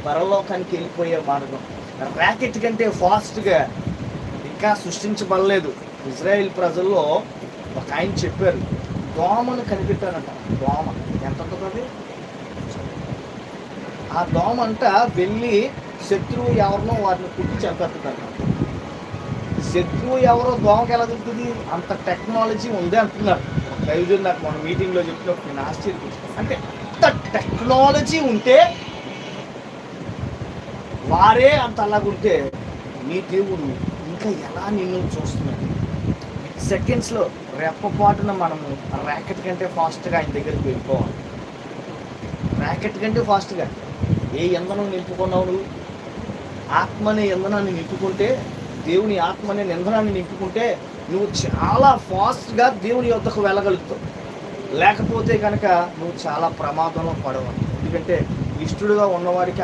పరలోకానికి వెళ్ళిపోయే మార్గం. రాకెట్ కంటే ఫాస్ట్గా ఇంకా సృష్టించబడలేదు. ఇజ్రాయెల్ ప్రజల్లో ఒక ఆయన చెప్పారు, దోమను కనిపెట్టారంట. దోమ ఎంత ఉంటుంది? ఆ దోమ అంట వెళ్ళి శత్రువు ఎవరినో వారిని కుట్టి చంపేస్తుందంట. శత్రువు ఎవరో దోమకి ఎలా దొరుకుతుంది? అంత టెక్నాలజీ ఉంది అంటున్నారు. దైవజనుడు నాకు మన మీటింగ్లో చెప్పినప్పుడు నేను ఆశ్చర్యపోయాను. అంటే అంత టెక్నాలజీ ఉంటే, వారే అంత అలాగుంటే, నీ దేవుడు ఇంకా ఎలా నిన్ను చూస్తున్నాడు? సెకండ్స్లో రెప్పపాటున మనము ర్యాకెట్ కంటే ఫాస్ట్గా ఆయన దగ్గరికి వెళ్ళిపోవాలి. ర్యాకెట్ కంటే ఫాస్ట్గా. ఏ ఇంధనం నింపుకున్నావు నువ్వు? ఆత్మ అనే ఇంధనాన్ని నింపుకుంటే, దేవుని ఆత్మ అనే ఇంధనాన్ని నింపుకుంటే నువ్వు చాలా ఫాస్ట్గా దేవుని యొద్దకు వెళ్ళగలుగుతావు. లేకపోతే కనుక నువ్వు చాలా ప్రమాదంలో పడవాలి. ఎందుకంటే ఇష్టడుగా ఉన్నవాడికి